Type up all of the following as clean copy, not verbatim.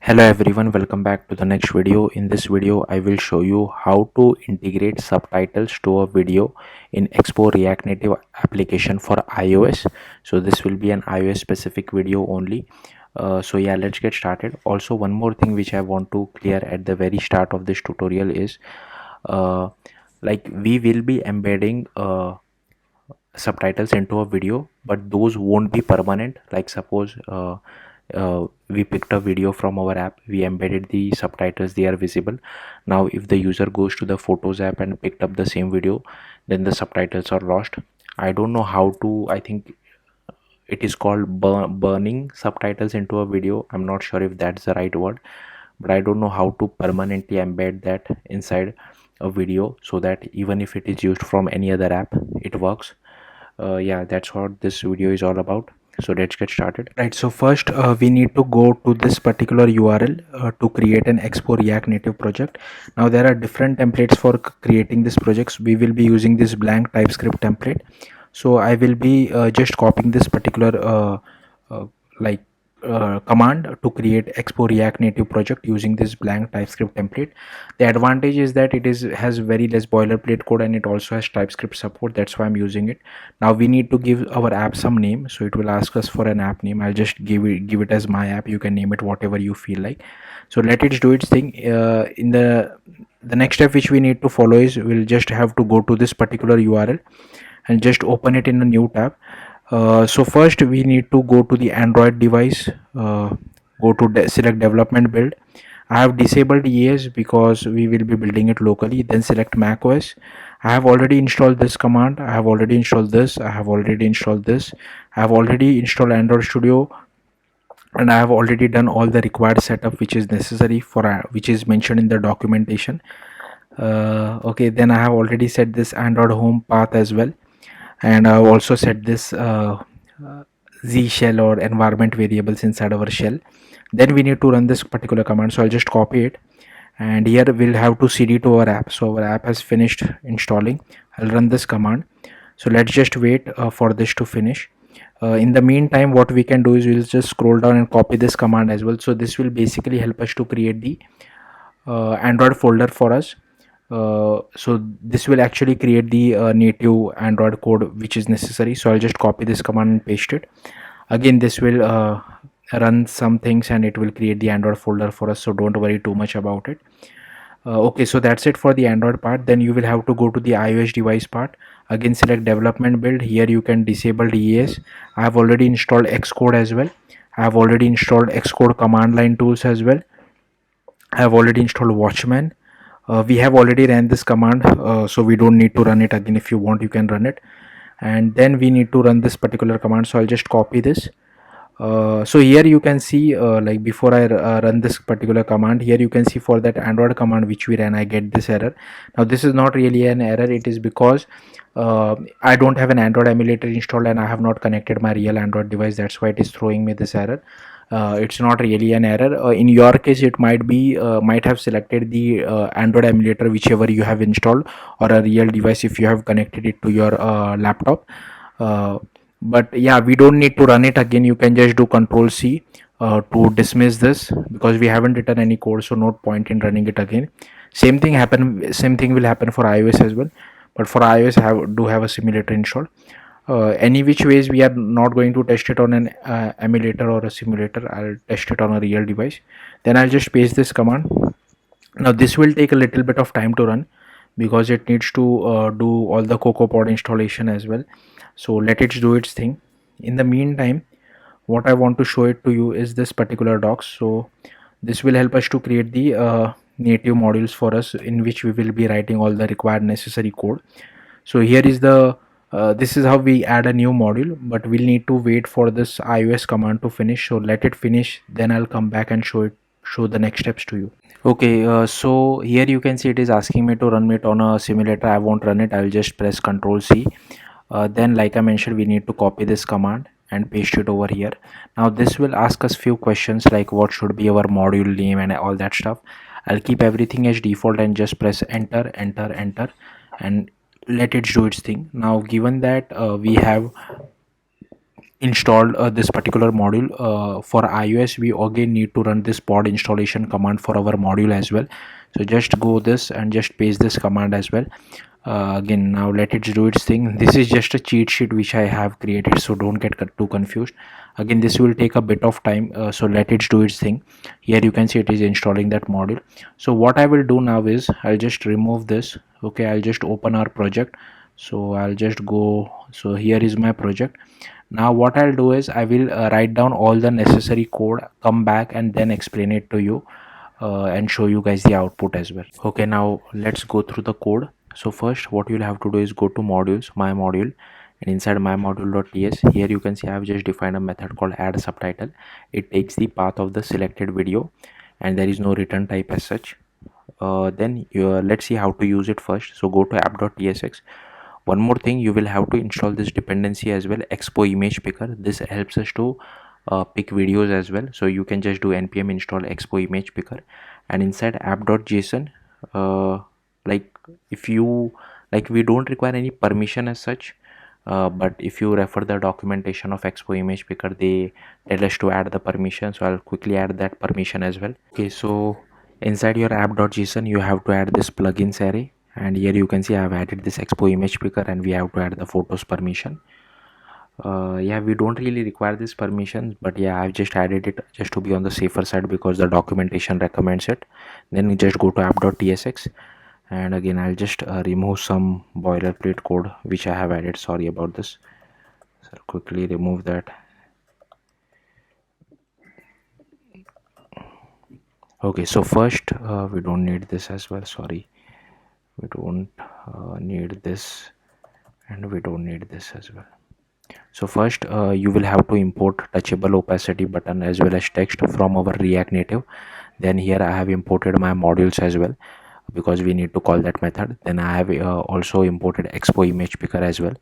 Hello everyone, welcome back to the next video. In this video I will show you how to integrate subtitles to a video in Expo React Native application for iOS. So this will be an iOS specific video only. So yeah, let's get started. Also, one more thing which I want to clear at the very start of this tutorial is uh, like we will be embedding subtitles into a video, but those won't be permanent. Like suppose we picked a video from our app, we embedded the subtitles, they are visible. Now if the user goes to the Photos app and picked up the same video, then the subtitles are lost. I don't know how to, I think it is called burning subtitles into a video. I'm not sure if that's the right word, but I don't know how to permanently embed that inside a video so that even if it is used from any other app, it works. Yeah, that's what this video is all about. So let's get started. Right, so first we need to go to this particular URL to create an Expo React Native project. Now there are different templates for creating this projects. We will be using this blank TypeScript template. So I will be just copying this particular uh, like command to create Expo React Native project using this blank TypeScript template. The advantage is that it has very less boilerplate code, and it also has TypeScript support. That's why I'm using it. Now we need to give our app some name, so it will ask us for an app name. I'll just give it as my app. You can name it whatever you feel like. So let it do its thing. In the next step which we need to follow is we'll just have to go to this particular URL and just open it in a new tab. So first we need to go to the Android device, go to select development build. I have disabled EAS because we will be building it locally. Then select macOS. I have already installed this command. I have already installed this. I have already installed this. I have already installed Android Studio, and I have already done all the required setup which is necessary for which is mentioned in the documentation. Okay, then I have already set this Android home path as well, and I've also set this z shell or environment variables inside our shell. Then we need to run this particular command, so I'll just copy it, and here we'll have to cd to our app. So our app has finished installing. I'll run this command. So let's just wait for this to finish. In the meantime, what we can do is we'll just scroll down and copy this command as well. So this will basically help us to create the Android folder for us. So this will actually create the native Android code which is necessary. So I'll just copy this command and paste it. Again, this will run some things and it will create the Android folder for us, so don't worry too much about it. Okay, so that's it for the Android part. Then you will have to go to the iOS device part. Again, select development build. Here you can disable EAS. I have already installed Xcode as well. I have already installed Xcode command line tools as well. I have already installed Watchman. We have already ran this command, so we don't need to run it again. If you want, you can run it. And then we need to run this particular command, so I'll just copy this. So here you can see like before I run this particular command, here you can see for that Android command which we ran, I get this error. Now this is not really an error. It is because I don't have an Android emulator installed and I have not connected my real Android device. That's why it is throwing me this error. It's not really an error. In your case, it might have selected the Android emulator whichever you have installed, or a real device if you have connected it to your laptop. But yeah, we don't need to run it again. You can just do Control C to dismiss this, because we haven't written any code, so no point in running it again. Same thing will happen for iOS as well, but for iOS do have a simulator installed. Any which ways, we are not going to test it on an emulator or a simulator. I'll test it on a real device. Then I'll just paste this command. Now this will take a little bit of time to run because it needs to do all the CocoaPod installation as well. So let it do its thing. In the meantime, what I want to show it to you is this particular docs. So this will help us to create the native modules for us, in which we will be writing all the required necessary code. So here is the this is how we add a new module, but we'll need to wait for this iOS command to finish. So let it finish, then I'll come back and show the next steps to you. Okay, so here you can see it is asking me to run it on a simulator. I won't run it. I'll just press Ctrl C. Then, like I mentioned, we need to copy this command and paste it over here. Now this will ask us few questions like what should be our module name and all that stuff. I'll keep everything as default and just press enter, enter, enter, and let it do its thing. Now given that we have installed this particular module. For iOS, we again need to run this pod installation command for our module as well. So just go this and just paste this command as well. Again, now let it do its thing. This is just a cheat sheet which I have created, so don't get too confused. Again, this will take a bit of time, so let it do its thing. Here you can see it is installing that module. So what I will do now is I'll just remove this. Okay, I'll just open our project. So I'll just go, so here is my project. Now what I'll do is I will write down all the necessary code, come back and then explain it to you, and show you guys the output as well. Okay, now let's go through the code. So first what you'll have to do is go to modules, my module, and inside my module.ts, here you can see I have just defined a method called add subtitle. It takes the path of the selected video and there is no return type as such. Then let's see how to use it first. So go to app.tsx. One more thing, you will have to install this dependency as well, Expo image picker. This helps us to pick videos as well. So you can just do npm install Expo image picker, and inside app.json, like if you like, we don't require any permission as such, but if you refer the documentation of Expo image picker, they tell us to add the permission. So I'll quickly add that permission as well. Okay, so inside your app.json you have to add this plugins array, and here you can see I have added this Expo image picker and we have to add the photos permission. Yeah, we don't really require this permission, but yeah, I've just added it just to be on the safer side because the documentation recommends it. Then we just go to app.tsx, and again I'll just remove some boilerplate code which I have added. Sorry about this. So I'll quickly remove that. Okay, so first we don't need this as well. Sorry, we don't need this, and we don't need this as well. So first you will have to import touchable opacity button as well as text from our React Native. Then here I have imported my modules as well because we need to call that method. Then I have also imported Expo image picker as well.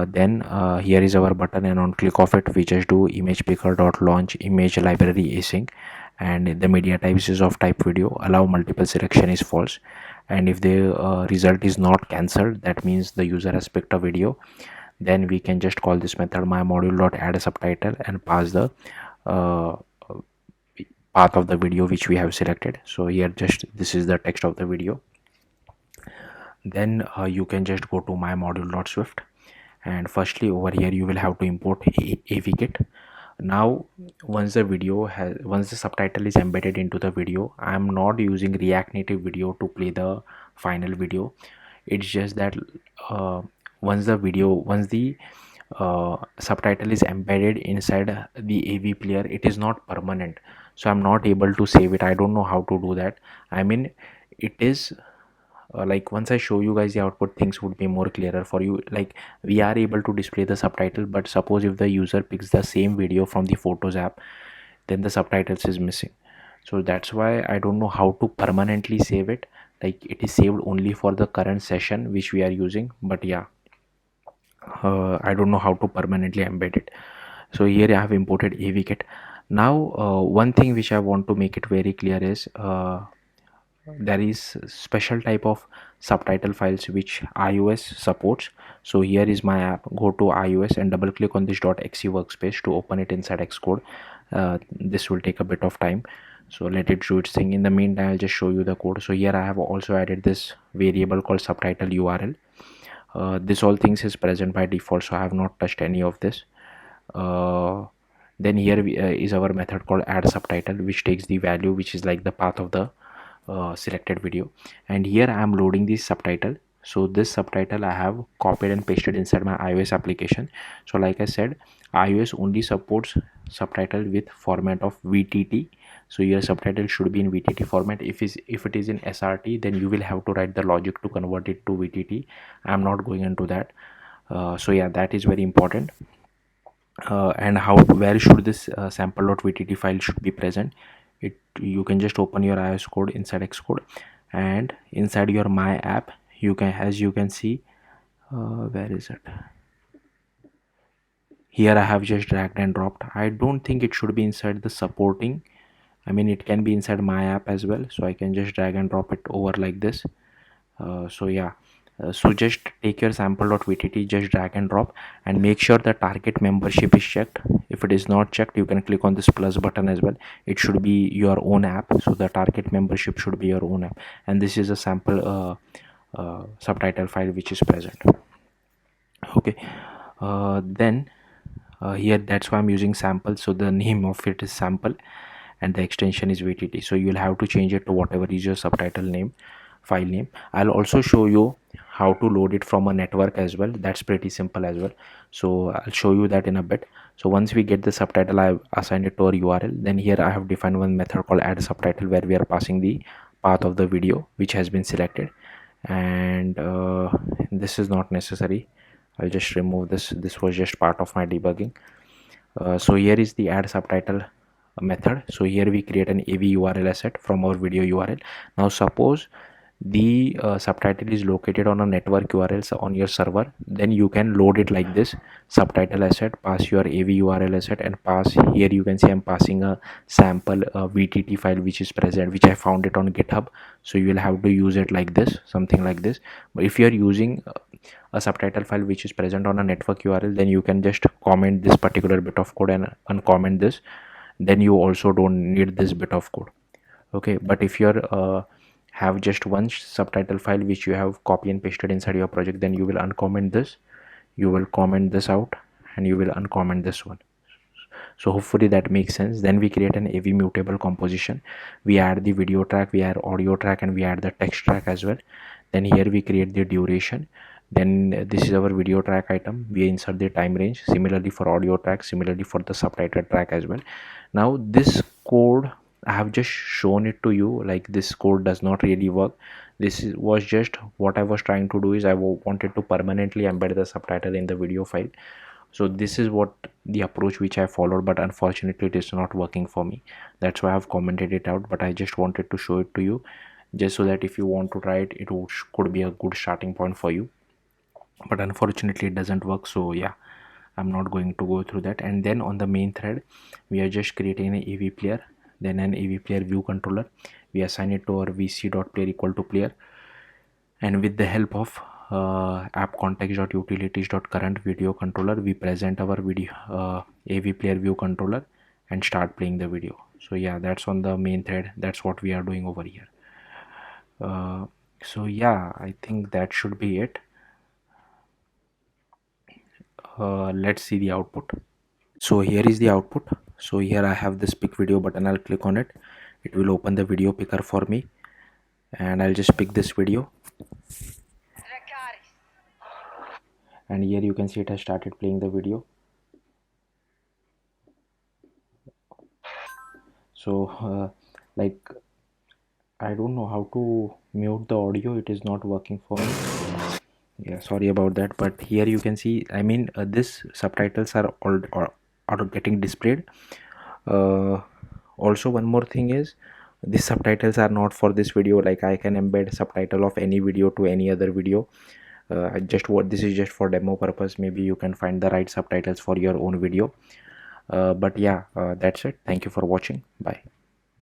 Then here is our button, and on click of it we just do image picker dot launch image library async, and the media types is of type video, allow multiple selection is false, and if the result is not cancelled, that means the user has picked a video. Then we can just call this method my module dot add a subtitle and pass the uh, path of the video which we have selected. So here just this is the text of the video. Then you can just go to my module dot swift, and firstly over here you will have to import avkit. Now once the subtitle is embedded into the video, I am not using React Native video to play the final video. It's just that once the subtitle is embedded inside the AV player, it is not permanent, so I'm not able to save it. I don't know how to do that. I mean, it is like once I show you guys the output, things would be more clearer for you. Like we are able to display the subtitle, but suppose if the user picks the same video from the Photos app, then the subtitles is missing. So that's why I don't know how to permanently save it. Like it is saved only for the current session which we are using, but yeah, I don't know how to permanently embed it. So here I have imported avkit. Now one thing which I want to make it very clear is there is special type of subtitle files which iOS supports. So here is my app. Go to iOS and double click on this .exe workspace to open it inside Xcode. This will take a bit of time, so let it do its thing. In the meantime, I'll just show you the code. So here I have also added this variable called subtitle URL. This all things is present by default, so I have not touched any of this. Then here is our method called add subtitle, which takes the value which is like the path of the selected video, and here I am loading this subtitle. So this subtitle I have copied and pasted inside my iOS application. So like I said, iOS only supports subtitle with format of VTT. So your subtitle should be in VTT format. If it is in SRT, then you will have to write the logic to convert it to VTT. I'm not going into that. So yeah, that is very important. And where should this sample.vtt file should be present? You can just open your iOS code inside Xcode, and inside your my app you can, as you can see, where is it? Here I have just dragged and dropped. I don't think it should be inside the supporting. I mean, it can be inside my app as well, so I can just drag and drop it over like this. So yeah, So just take your sample.vtt, just drag and drop, and make sure the target membership is checked. If it is not checked, you can click on this plus button as well. It should be your own app, so the target membership should be your own app. And this is a sample subtitle file which is present. Okay, then here that's why I'm using sample, so the name of it is sample and the extension is vtt. So you'll have to change it to whatever is your subtitle name, file name. I'll also show you how to load it from a network as well. That's pretty simple as well, so I'll show you that in a bit. So once we get the subtitle, I've assigned it to our url. Then here I have defined one method called add subtitle, where we are passing the path of the video which has been selected. And this is not necessary. I'll just remove this. This was just part of my debugging. So here is the add subtitle method. So here we create an AV URL asset from our video URL. Now suppose the subtitle is located on a network URL on your server, then you can load it like this: subtitle asset, pass your AV URL asset, and pass. Here you can see I'm passing a sample VTT file which is present, which I found it on GitHub. So you will have to use it like this, something like this. But if you are using a subtitle file which is present on a network URL, then you can just comment this particular bit of code and uncomment this. Then you also don't need this bit of code. Okay, but if you're have just one subtitle file which you have copy and pasted inside your project, then you will uncomment this, you will comment this out, and you will uncomment this one. So hopefully that makes sense. Then we create an AV mutable composition. We add the video track, we add audio track, and we add the text track as well. Then here we create the duration. Then this is our video track item. We insert the time range. Similarly for audio track, similarly for the subtitle track as well. Now this code, I have just shown it to you. Like, this code does not really work. Was just what I was trying to do is I wanted to permanently embed the subtitle in the video file. So this is what the approach which I followed, but unfortunately it is not working for me. That's why I've commented it out, but I just wanted to show it to you, just so that if you want to try it, it could be a good starting point for you. But unfortunately it doesn't work, so yeah, I'm not going to go through that. And then on the main thread, we are just creating an AV player, then an AV player view controller. We assign it to our vc.player equal to player, and with the help of app context.utilities.current video controller, we present our video AV player view controller and start playing the video. So yeah, that's on the main thread. That's what we are doing over here. So yeah, I think that should be it. Let's see the output. So here is the output. So here I have this pick video button. I'll click on it. It will open the video picker for me, and I'll just pick this video. And here you can see it has started playing the video. So like, I don't know how to mute the audio. It is not working for me. Yeah, sorry about that. But here you can see, I mean, this subtitles are all getting displayed. Also one more thing is, these subtitles are not for this video. Like, I can embed subtitle of any video to any other video. This is just for demo purpose. Maybe you can find the right subtitles for your own video. But yeah, that's it. Thank you for watching. Bye.